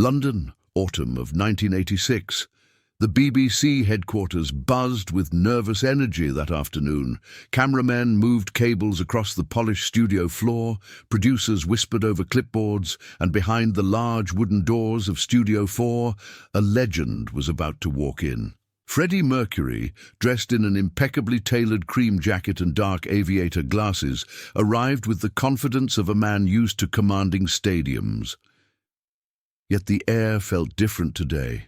London, autumn of 1986. The BBC headquarters buzzed with nervous energy that afternoon. Cameramen moved cables across the polished studio floor, producers whispered over clipboards, and behind the large wooden doors of Studio 4, a legend was about to walk in. Freddie Mercury, dressed in an impeccably tailored cream jacket and dark aviator glasses, arrived with the confidence of a man used to commanding stadiums. Yet the air felt different today.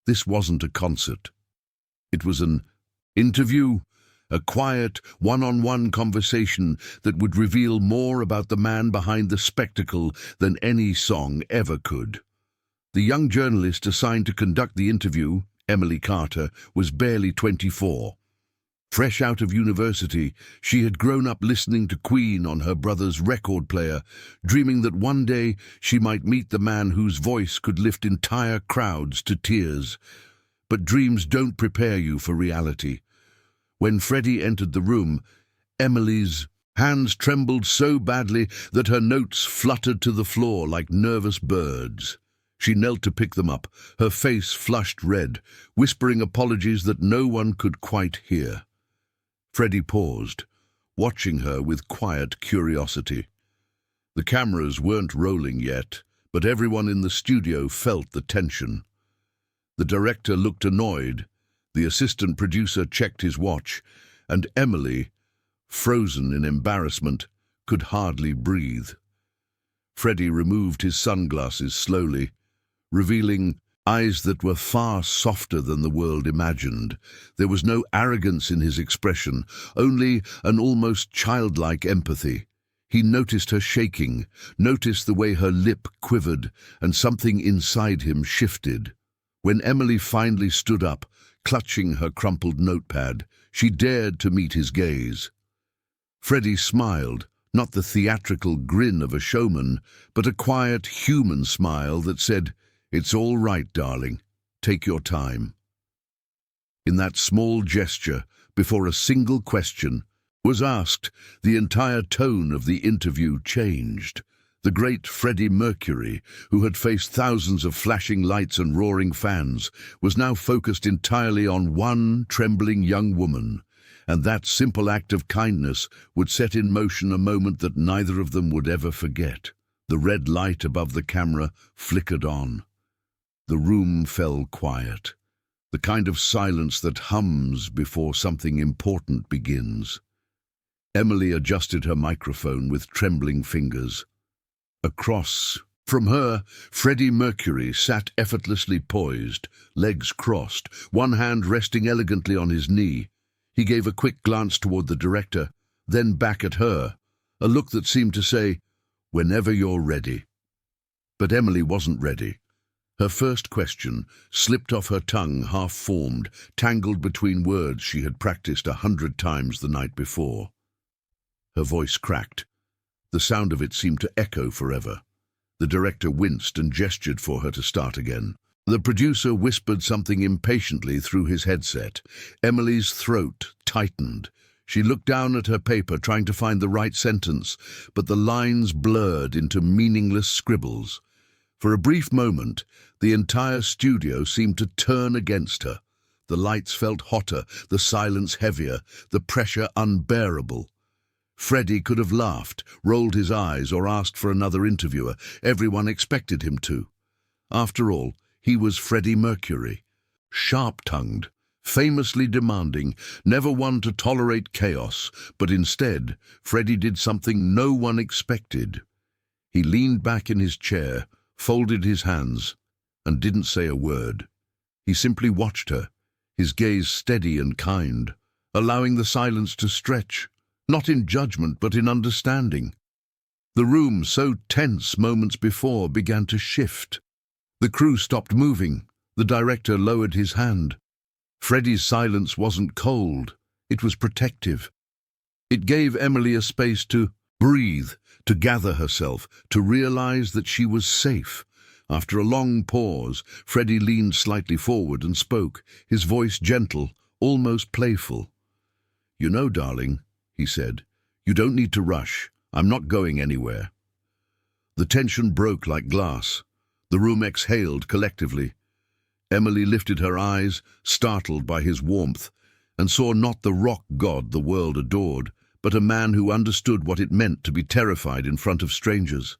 This wasn't a concert. It was an interview, a quiet, one-on-one conversation that would reveal more about the man behind the spectacle than any song ever could. The young journalist assigned to conduct the interview, Emily Carter, was barely 24. Fresh out of university, she had grown up listening to Queen on her brother's record player, dreaming that one day she might meet the man whose voice could lift entire crowds to tears. But dreams don't prepare you for reality. When Freddie entered the room, Emily's hands trembled so badly that her notes fluttered to the floor like nervous birds. She knelt to pick them up, her face flushed red, whispering apologies that no one could quite hear. Freddie paused, watching her with quiet curiosity. The cameras weren't rolling yet, but everyone in the studio felt the tension. The director looked annoyed, the assistant producer checked his watch, and Emily, frozen in embarrassment, could hardly breathe. Freddie removed his sunglasses slowly, revealing eyes that were far softer than the world imagined. There was no arrogance in his expression, only an almost childlike empathy. He noticed her shaking, noticed the way her lip quivered, and something inside him shifted. When Emily finally stood up, clutching her crumpled notepad, she dared to meet his gaze. Freddie smiled, not the theatrical grin of a showman, but a quiet, human smile that said, "It's all right, darling. Take your time." In that small gesture, before a single question was asked, the entire tone of the interview changed. The great Freddie Mercury, who had faced thousands of flashing lights and roaring fans, was now focused entirely on one trembling young woman, and that simple act of kindness would set in motion a moment that neither of them would ever forget. The red light above the camera flickered on. The room fell quiet, the kind of silence that hums before something important begins. Emily adjusted her microphone with trembling fingers. Across from her, Freddie Mercury sat effortlessly poised, legs crossed, one hand resting elegantly on his knee. He gave a quick glance toward the director, then back at her, a look that seemed to say, "Whenever you're ready." But Emily wasn't ready. Her first question slipped off her tongue, half-formed, tangled between words she had practiced 100 times the night before. Her voice cracked. The sound of it seemed to echo forever. The director winced and gestured for her to start again. The producer whispered something impatiently through his headset. Emily's throat tightened. She looked down at her paper, trying to find the right sentence, but the lines blurred into meaningless scribbles. For a brief moment, the entire studio seemed to turn against her. The lights felt hotter, the silence heavier, the pressure unbearable. Freddie could have laughed, rolled his eyes, or asked for another interviewer. Everyone expected him to. After all, he was Freddie Mercury, sharp-tongued, famously demanding, never one to tolerate chaos, but instead, Freddie did something no one expected. He leaned back in his chair, folded his hands, and didn't say a word. He simply watched her, his gaze steady and kind, allowing the silence to stretch, not in judgment but in understanding. The room, so tense moments before, began to shift. The crew stopped moving. The director lowered his hand. Freddie's silence wasn't cold, it was protective. It gave Emily a space to breathe, to gather herself, to realize that she was safe. After a long pause, Freddie leaned slightly forward and spoke, his voice gentle, almost playful. "You know, darling," he said, "you don't need to rush. I'm not going anywhere." The tension broke like glass. The room exhaled collectively. Emily lifted her eyes, startled by his warmth, and saw not the rock god the world adored, but a man who understood what it meant to be terrified in front of strangers.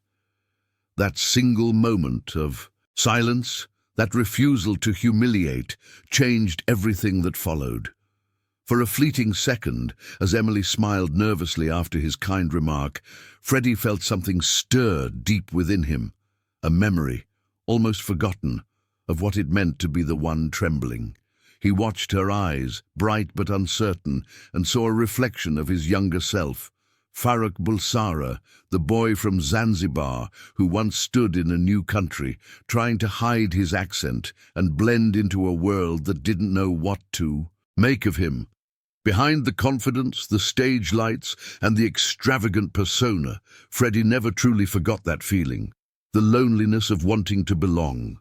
That single moment of silence, that refusal to humiliate, changed everything that followed. For a fleeting second, as Emily smiled nervously after his kind remark, Freddie felt something stir deep within him, a memory, almost forgotten, of what it meant to be the one trembling. He watched her eyes, bright but uncertain, and saw a reflection of his younger self, Farrokh Bulsara, the boy from Zanzibar who once stood in a new country, trying to hide his accent and blend into a world that didn't know what to make of him. Behind the confidence, the stage lights, and the extravagant persona, Freddie never truly forgot that feeling, the loneliness of wanting to belong.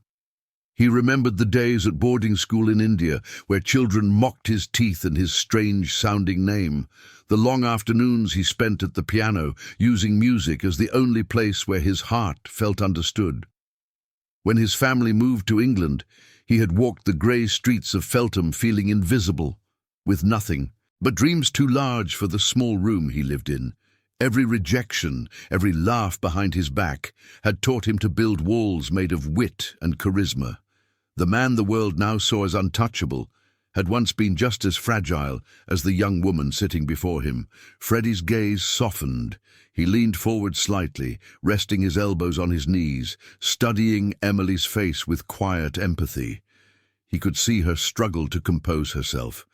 He remembered the days at boarding school in India, where children mocked his teeth and his strange-sounding name, the long afternoons he spent at the piano, using music as the only place where his heart felt understood. When his family moved to England, he had walked the grey streets of Feltham feeling invisible, with nothing but dreams too large for the small room he lived in. Every rejection, every laugh behind his back, had taught him to build walls made of wit and charisma. The man the world now saw as untouchable had once been just as fragile as the young woman sitting before him. Freddie's gaze softened. He leaned forward slightly, resting his elbows on his knees, studying Emily's face with quiet empathy. He could see her struggle to compose herself,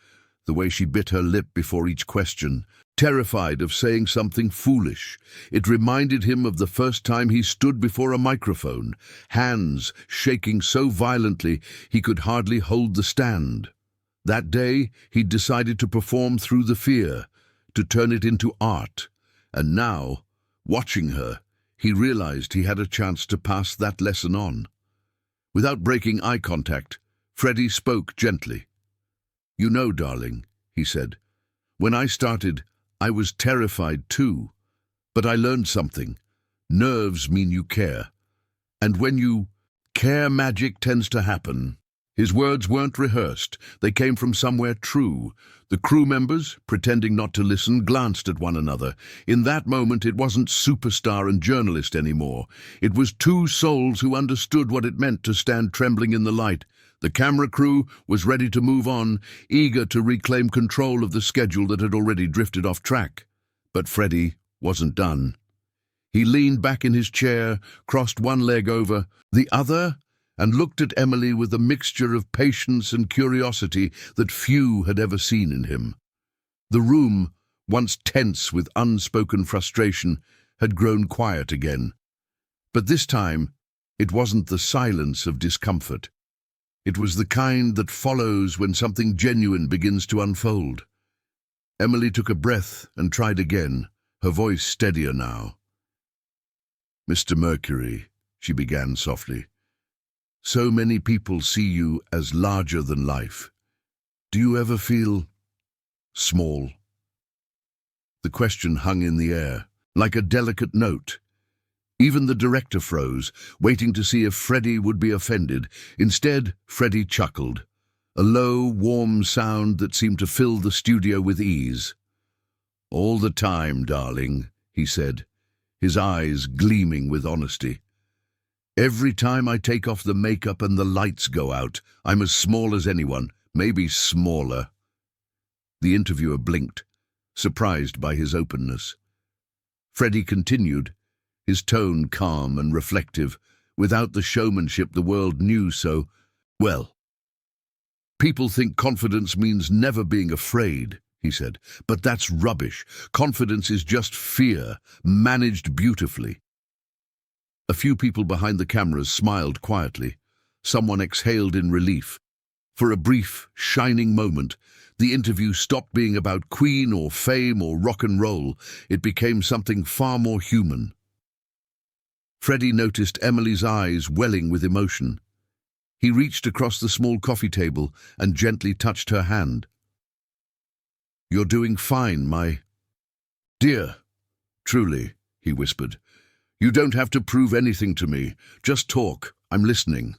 the way she bit her lip before each question, terrified of saying something foolish. It reminded him of the first time he stood before a microphone, hands shaking so violently he could hardly hold the stand. That day, he'd decided to perform through the fear, to turn it into art. And now, watching her, he realized he had a chance to pass that lesson on. Without breaking eye contact, Freddie spoke gently. "You know, darling," he said, "when I started, I was terrified too. But I learned something. Nerves mean you care. And when you care, magic tends to happen." His words weren't rehearsed. They came from somewhere true. The crew members, pretending not to listen, glanced at one another. In that moment, it wasn't superstar and journalist anymore. It was two souls who understood what it meant to stand trembling in the light. The camera crew was ready to move on, eager to reclaim control of the schedule that had already drifted off track. But Freddie wasn't done. He leaned back in his chair, crossed one leg over the other, and looked at Emily with a mixture of patience and curiosity that few had ever seen in him. The room, once tense with unspoken frustration, had grown quiet again. But this time, it wasn't the silence of discomfort. It was the kind that follows when something genuine begins to unfold. Emily took a breath and tried again, her voice steadier now. "Mr. Mercury," she began softly, "so many people see you as larger than life. Do you ever feel small?" The question hung in the air, like a delicate note. Even the director froze, waiting to see if Freddie would be offended. Instead, Freddie chuckled, a low, warm sound that seemed to fill the studio with ease. "All the time, darling," he said, his eyes gleaming with honesty. "Every time I take off the makeup and the lights go out, I'm as small as anyone, maybe smaller." The interviewer blinked, surprised by his openness. Freddie continued, his tone calm and reflective, without the showmanship the world knew so well. "People think confidence means never being afraid," he said, "but that's rubbish. Confidence is just fear, managed beautifully." A few people behind the cameras smiled quietly. Someone exhaled in relief. For a brief, shining moment, the interview stopped being about Queen or fame or rock and roll. It became something far more human. Freddie noticed Emily's eyes welling with emotion. He reached across the small coffee table and gently touched her hand. "You're doing fine, my dear." "Truly," he whispered. "You don't have to prove anything to me. Just talk. I'm listening."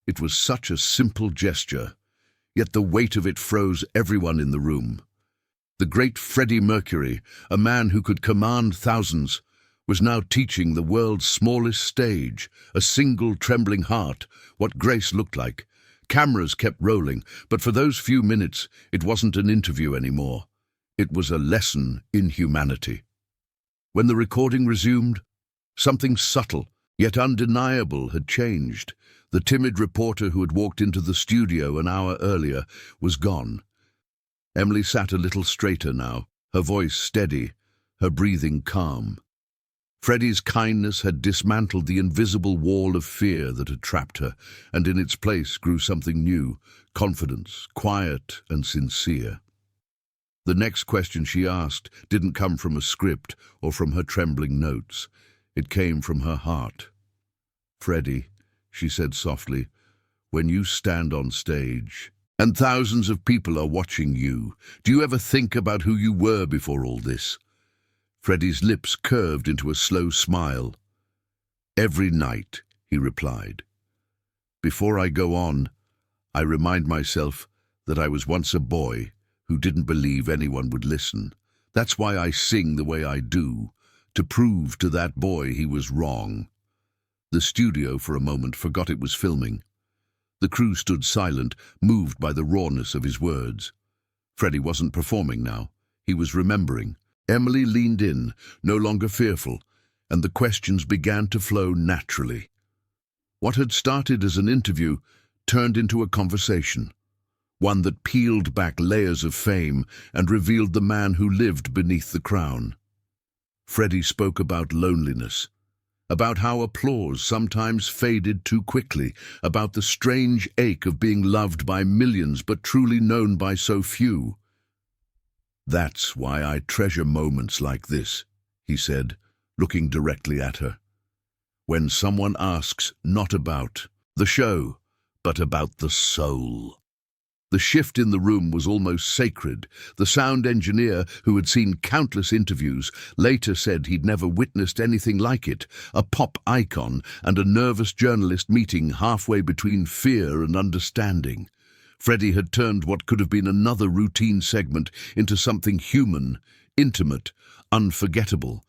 It was such a simple gesture, yet the weight of it froze everyone in the room. The great Freddie Mercury, a man who could command thousands, was now teaching the world's smallest stage, a single trembling heart, what grace looked like. Cameras kept rolling, but for those few minutes, it wasn't an interview anymore. It was a lesson in humanity. When the recording resumed, something subtle, yet undeniable, had changed. The timid reporter who had walked into the studio an hour earlier was gone. Emily sat a little straighter now, her voice steady, her breathing calm. Freddie's kindness had dismantled the invisible wall of fear that had trapped her, and in its place grew something new, confidence, quiet and sincere. The next question she asked didn't come from a script or from her trembling notes. It came from her heart. "Freddie," she said softly, "when you stand on stage, and thousands of people are watching you, do you ever think about who you were before all this?" Freddie's lips curved into a slow smile. "Every night," he replied. "Before I go on, I remind myself that I was once a boy who didn't believe anyone would listen. That's why I sing the way I do, to prove to that boy he was wrong." The studio for a moment forgot it was filming. The crew stood silent, moved by the rawness of his words. Freddie wasn't performing now. He was remembering. Emily leaned in, no longer fearful, and the questions began to flow naturally. What had started as an interview turned into a conversation, one that peeled back layers of fame and revealed the man who lived beneath the crown. Freddie spoke about loneliness, about how applause sometimes faded too quickly, about the strange ache of being loved by millions but truly known by so few. "That's why I treasure moments like this," he said, looking directly at her. "When someone asks not about the show, but about the soul." The shift in the room was almost sacred. The sound engineer, who had seen countless interviews, later said he'd never witnessed anything like it, a pop icon and a nervous journalist meeting halfway between fear and understanding. Freddie had turned what could have been another routine segment into something human, intimate, unforgettable.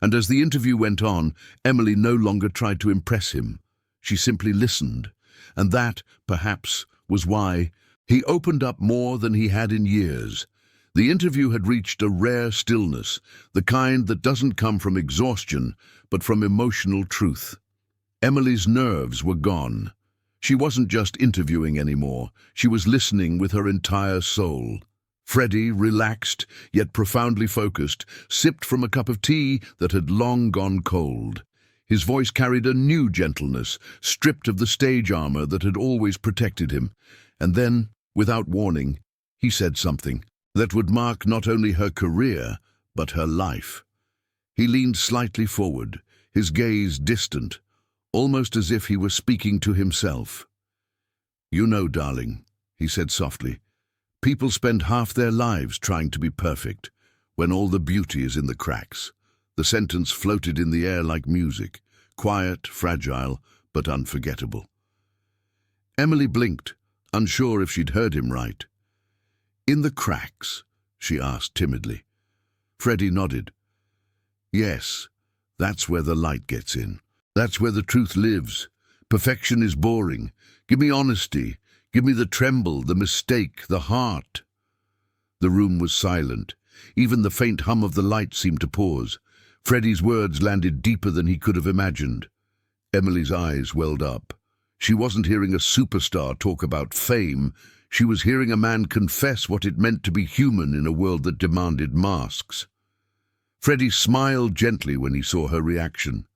And as the interview went on, Emily no longer tried to impress him. She simply listened, and that, perhaps, was why he opened up more than he had in years. The interview had reached a rare stillness, the kind that doesn't come from exhaustion, but from emotional truth. Emily's nerves were gone. She wasn't just interviewing anymore. She was listening with her entire soul. Freddie, relaxed, yet profoundly focused, sipped from a cup of tea that had long gone cold. His voice carried a new gentleness, stripped of the stage armor that had always protected him. And then, without warning, he said something that would mark not only her career, but her life. He leaned slightly forward, his gaze distant, almost as if he were speaking to himself. "You know, darling," he said softly, "people spend half their lives trying to be perfect, when all the beauty is in the cracks." The sentence floated in the air like music, quiet, fragile, but unforgettable. Emily blinked, unsure if she'd heard him right. "In the cracks?" she asked timidly. Freddie nodded. "Yes, that's where the light gets in. That's where the truth lives. Perfection is boring. Give me honesty. Give me the tremble, the mistake, the heart." The room was silent. Even the faint hum of the light seemed to pause. Freddie's words landed deeper than he could have imagined. Emily's eyes welled up. She wasn't hearing a superstar talk about fame. She was hearing a man confess what it meant to be human in a world that demanded masks. Freddie smiled gently when he saw her reaction.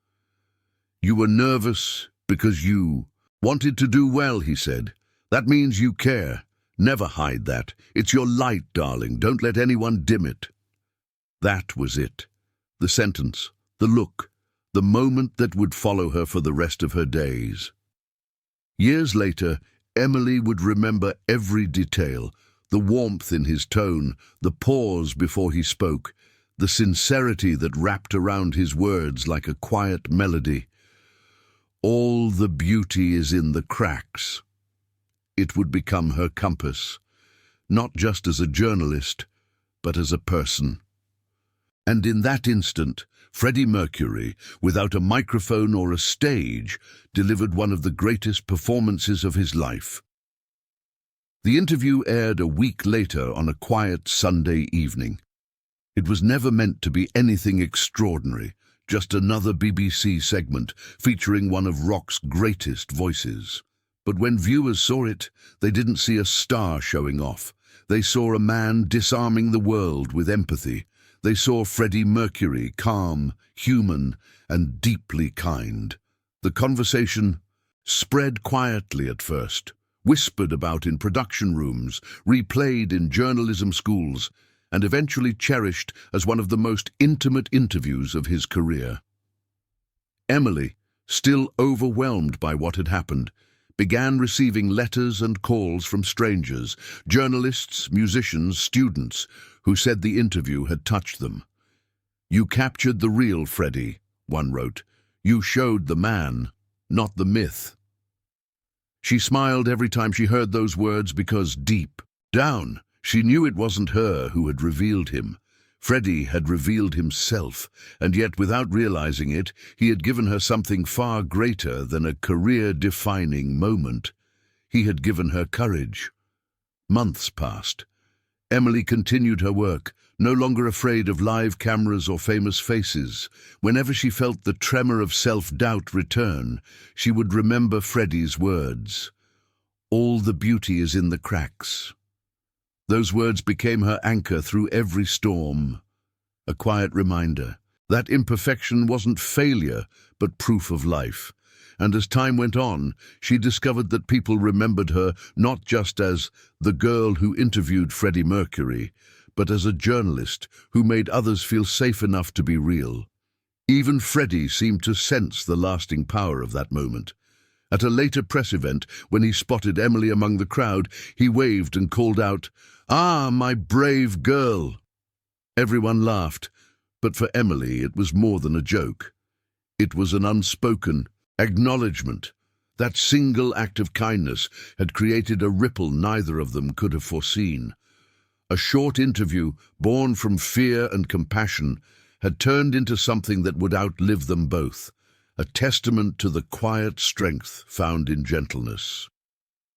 "You were nervous because you wanted to do well," he said. "That means you care. Never hide that. It's your light, darling. Don't let anyone dim it." That was it. The sentence, the look, the moment that would follow her for the rest of her days. Years later, Emily would remember every detail, the warmth in his tone, the pause before he spoke, the sincerity that wrapped around his words like a quiet melody. All the beauty is in the cracks. It would become her compass, not just as a journalist, but as a person. And in that instant, Freddie Mercury, without a microphone or a stage, delivered one of the greatest performances of his life. The interview aired a week later on a quiet Sunday evening. It was never meant to be anything extraordinary, just another BBC segment featuring one of rock's greatest voices. But when viewers saw it, they didn't see a star showing off. They saw a man disarming the world with empathy. They saw Freddie Mercury, calm, human, and deeply kind. The conversation spread quietly at first, whispered about in production rooms, replayed in journalism schools, and eventually cherished as one of the most intimate interviews of his career. Emily, still overwhelmed by what had happened, began receiving letters and calls from strangers, journalists, musicians, students, who said the interview had touched them. "You captured the real Freddie," one wrote. "You showed the man, not the myth." She smiled every time she heard those words because deep down, she knew it wasn't her who had revealed him. Freddie had revealed himself, and yet without realizing it, he had given her something far greater than a career-defining moment. He had given her courage. Months passed. Emily continued her work, no longer afraid of live cameras or famous faces. Whenever she felt the tremor of self-doubt return, she would remember Freddie's words. "All the beauty is in the cracks." Those words became her anchor through every storm, a quiet reminder that imperfection wasn't failure, but proof of life. And as time went on, she discovered that people remembered her not just as the girl who interviewed Freddie Mercury, but as a journalist who made others feel safe enough to be real. Even Freddie seemed to sense the lasting power of that moment. At a later press event, when he spotted Emily among the crowd, he waved and called out, "Ah, my brave girl!" Everyone laughed, but for Emily it was more than a joke. It was an unspoken acknowledgement. That single act of kindness had created a ripple neither of them could have foreseen. A short interview, born from fear and compassion, had turned into something that would outlive them both, a testament to the quiet strength found in gentleness.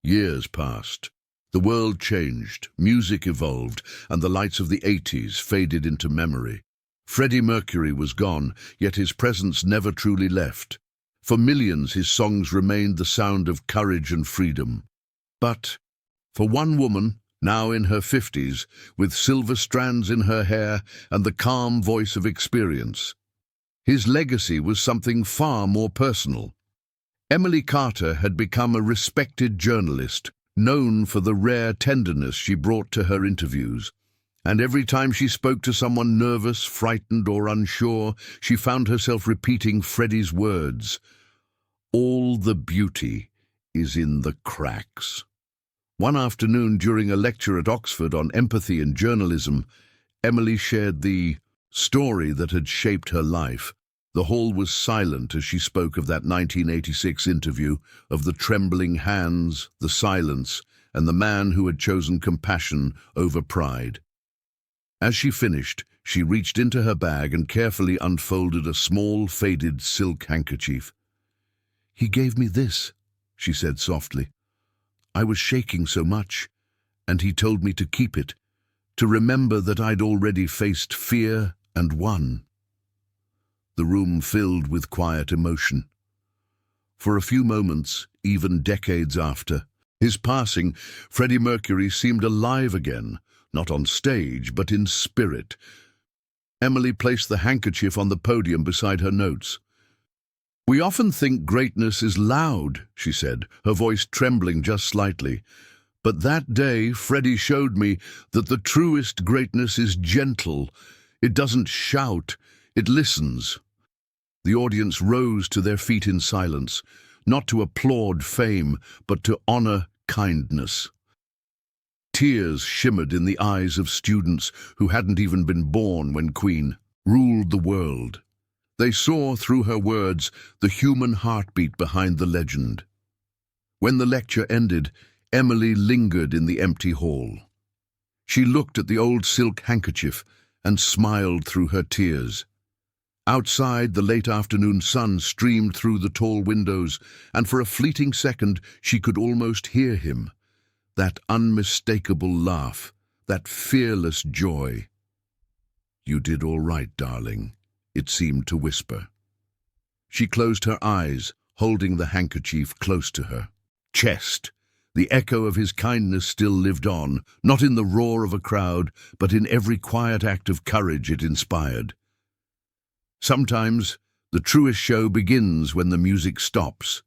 Years passed. The world changed, music evolved, and the lights of the 80s faded into memory. Freddie Mercury was gone, yet his presence never truly left. For millions, his songs remained the sound of courage and freedom. But for one woman, now in her 50s, with silver strands in her hair and the calm voice of experience, his legacy was something far more personal. Emily Carter had become a respected journalist, known for the rare tenderness she brought to her interviews. And every time she spoke to someone nervous, frightened, or unsure, she found herself repeating Freddie's words, "All the beauty is in the cracks." One afternoon during a lecture at Oxford on empathy and journalism, Emily shared the story that had shaped her life. The hall was silent as she spoke of that 1986 interview, of the trembling hands, the silence, and the man who had chosen compassion over pride. As she finished, she reached into her bag and carefully unfolded a small, faded silk handkerchief. "He gave me this," she said softly. "I was shaking so much, and he told me to keep it, to remember that I'd already faced fear and won." The room filled with quiet emotion. For a few moments, even decades after his passing, Freddie Mercury seemed alive again, not on stage, but in spirit. Emily placed the handkerchief on the podium beside her notes. "We often think greatness is loud," she said, her voice trembling just slightly. "But that day, Freddie showed me that the truest greatness is gentle. It doesn't shout, it listens." The audience rose to their feet in silence, not to applaud fame, but to honor kindness. Tears shimmered in the eyes of students who hadn't even been born when Queen ruled the world. They saw, through her words, the human heartbeat behind the legend. When the lecture ended, Emily lingered in the empty hall. She looked at the old silk handkerchief and smiled through her tears. Outside, the late afternoon sun streamed through the tall windows, and for a fleeting second she could almost hear him. That unmistakable laugh, that fearless joy. "You did all right, darling," it seemed to whisper. She closed her eyes, holding the handkerchief close to her chest. The echo of his kindness still lived on, not in the roar of a crowd, but in every quiet act of courage it inspired. Sometimes, the truest show begins when the music stops.